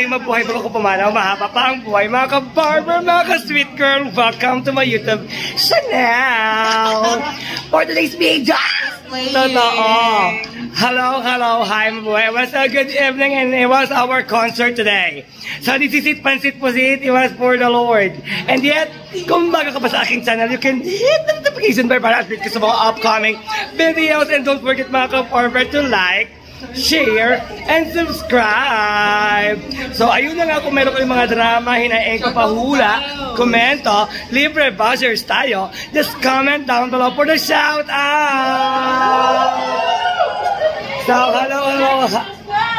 Mabuhay, mabuhay. Bago ko pumanaw, mahaba pa ang buhay. Mga ka-barber, mga ka-sweet girl, welcome to my YouTube channel. For today's video, totoo. Hello, hello, hi, mabuhay. It was a good evening and it was our concert today. So this is it, Pansit Pusit, it was for the Lord. And yet, kung bago ka pa sa aking channel, you can hit the notification bell para update ka sa mga upcoming videos. And don't forget mga ka-barber to like, share, and subscribe. So, ayun na nga, kung meron kayong mga drama, hinaing ko pahula, komento, libre buzzers tayo, just comment down below for the shout out. So, hello, hello.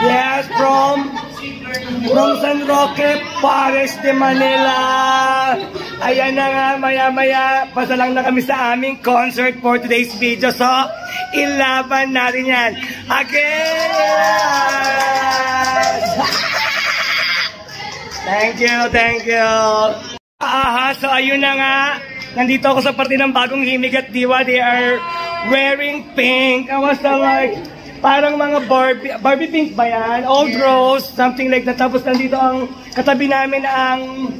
Yes, from San Roque, Paris de Manila. Ayan na nga, maya-maya, pasalang na kami sa aming concert for today's video. So, ilaban natin yan. Again! Thank you, thank you. So ayun na nga. Nandito ako sa parte ng Bagong Himig at Diwa. They are wearing pink. I was like, parang mga Barbie pink ba yan? Old Rose, something like that. Tapos nandito ang katabi namin ang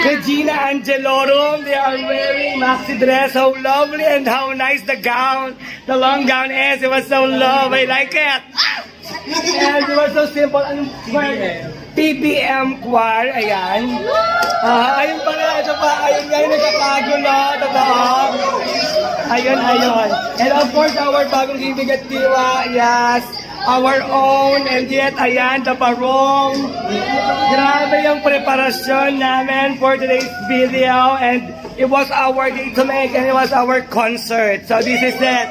Regina Angelorum. They are wearing maxi dress. How lovely and how nice the gown, the long gown is. It was so lovely. I like it. And it was so simple. Anong PBM choir. Ayan. Ayun pala. Ito pa. Ayun nga yung nagkakagulo. Totoo. Ayun, ayun. And of course, our Bagong Himig at Diwa. Yes. Our own, and yet, ayan, the barong. Grabe yung preparasyon namin for today's video, and it was our day to make, and it was our concert. So this is it.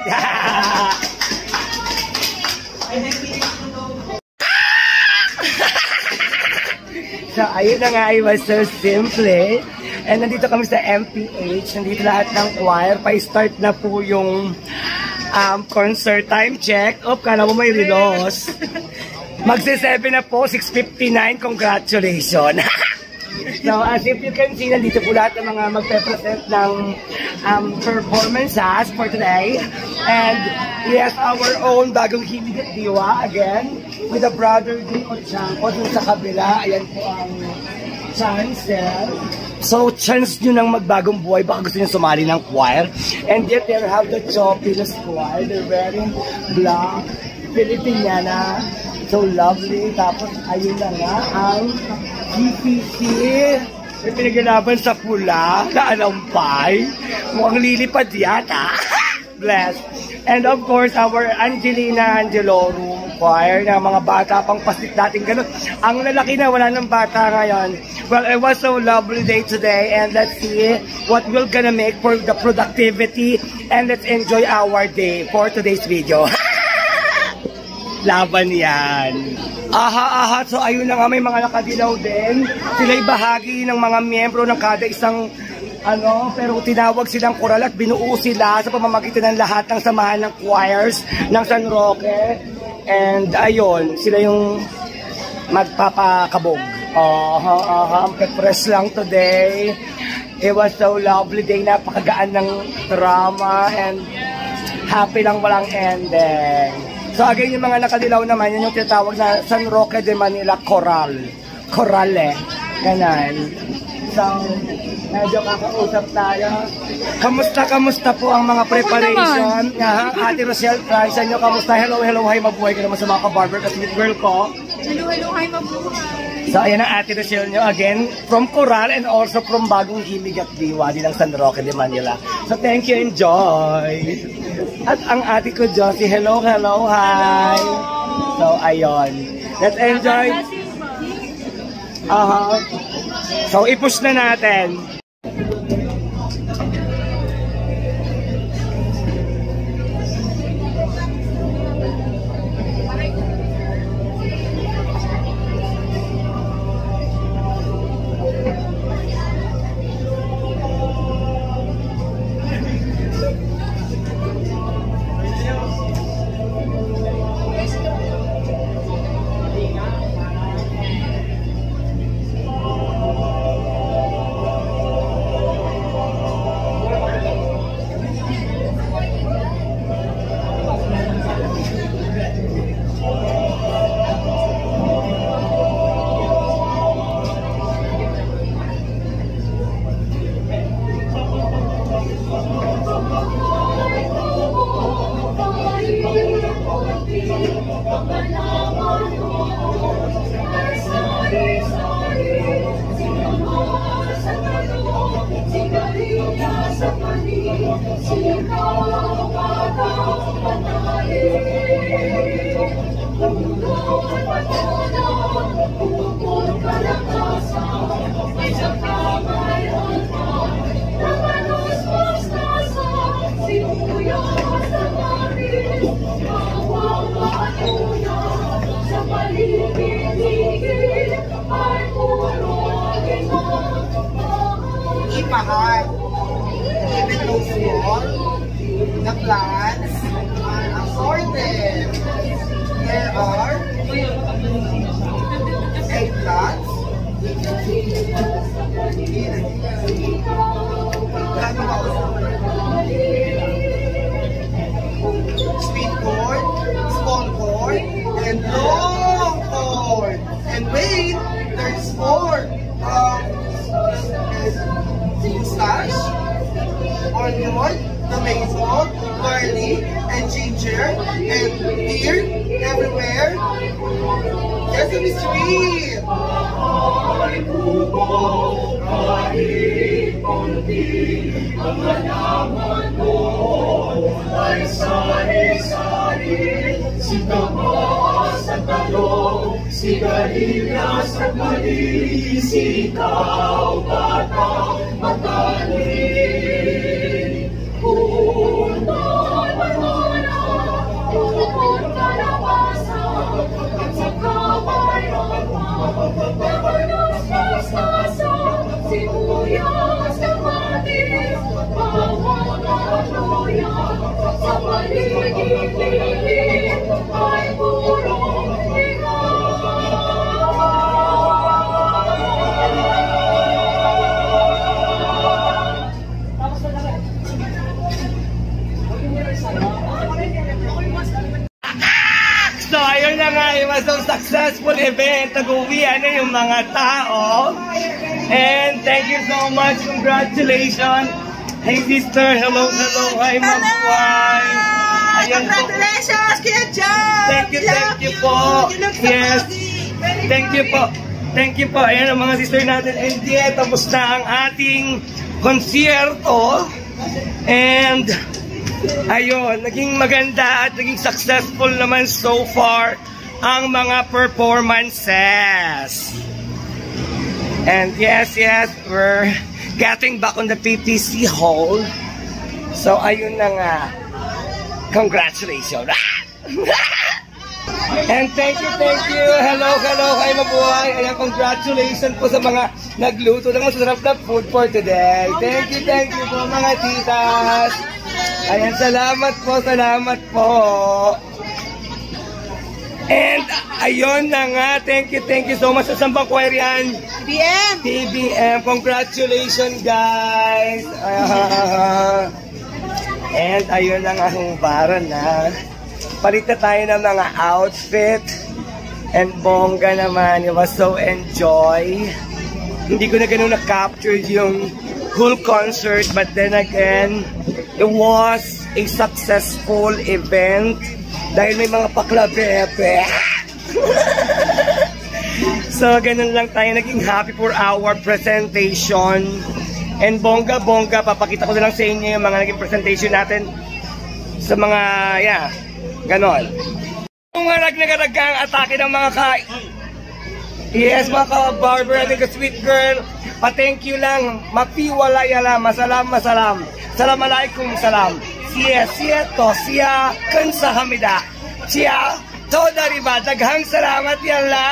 So ayun na nga, it was so simple. And nandito kami sa MPH, nandito lahat ng choir, pa-start na po yung concert. Time check. Kala mo may relos. Magsi-7 na po, 6:59. Congratulations. So, as if you can see, nandito po lahat ng mga magpe-present ng performances for today. And yes, our own Bagong Himig at Diwa again with the brother Dico Chanco dun sa kabila. Ayan po ang chancel. So, chance nyo ng magbagong buhay, baka gusto nyo sumali ng choir. And yet, they have the Chopilas choir. They're wearing black, Filipiniana. So lovely. Tapos, ayun na nga, ang GPC. May pinagalaban sa pula, na alampay. Mukhang lilipad yata. Bless. And of course, our Angelina Angelorum choir na mga bata pang pasit dating ganun. Ang lalaki na, wala ng bata ngayon. Well, it was so lovely day today, and let's see what we're gonna make for the productivity, and let's enjoy our day for today's video. Laban yan. Aha, so ayun na nga, may mga nakadilaw din. Sila'y bahagi ng mga miyembro ng kada isang pero tinawag silang koral at binuo sila sa pamamagitan ng lahat ng samahan ng choirs ng San Roque. And ayun, sila yung magpapakabog. Ang pe-press lang today. It was so lovely day. Napakagaan ng drama and happy lang walang ending. So again, yung mga nakadilaw naman, yun yung tinatawag na San Roque de Manila Coral. Corale. Ganon. So, medyo kakausap tayo. Kamusta po ang mga preparation? Ate Rochelle, try sa inyo, kamusta? Hello, hi, mabuhay ka naman sa mga ka-barber kasi girl ko. Hello, hi, mabuhay. So, ayan ang Ate Rochelle nyo. Again, from Coral and also from Bagong Himig at Diwa, din ng San Roque de Manila. So, thank you, enjoy. At ang ate ko, Josie, hello, hi. So, ayun. Let's enjoy. So, i-push na natin. Ipahal. Even though small, the plants are assorted. There are 8 plants. Sweet corn, small corn, and long corn. And wait, there's 4. Mustache, onion, tomato, garlic, and ginger, and beer everywhere. Sesame Street! Sigarilyas at malinis, ikaw batang magaling. Punto'y matuna, tukod kalabasa, at saka mayroon pa, nabanos mustasa, sibuyas, kamatis, bawang at luya, sa paligid-ligid ay purong So, ayun na nga, it was a successful event. Nag-uwian na yung mga tao. And thank you so much. Congratulations. Hey, sister. Hello, hello. Hi, Ma'am Juan. Ayan po. Congratulations, Kuya John! Thank you po. Yes. Thank you po. Thank you po. Ayan ang mga sister natin. And yeah, tapos na ang ating konsierto. And ayun, naging maganda at naging successful naman so far ang mga performances. And yes, we're getting back on the PPC hall. So ayun na nga. Congratulations. And thank you. Hello, kay mabuhay. Ayan, congratulations po sa mga nagluto ng masarap na food for today. Thank you po mga titas. Ayan, salamat po. And ayun na nga, thank you so much sa Sambang Choir yan. TBM, congratulations guys. And ayun na nga, hubaran na. Palit na tayo ng mga outfit. And bongga naman, it was so enjoy. Hindi ko na ganun na-capture yung whole concert, but then again, it was a successful event dahil may mga paklabepe. So, ganun lang tayo. Naging happy for our presentation. And bongga-bongga, papakita ko na lang sa inyo yung mga naging presentation natin sa mga, ganon. Kung nagnagaraggang atake ng mga yes, mga ka-barber natin, ka-sweet girl, pa-thank you lang, mapiwala-yala, masalam. Assalamualaikum salam. Siya to, siya kansahamida. Siya to dariba, daghang salamat yala.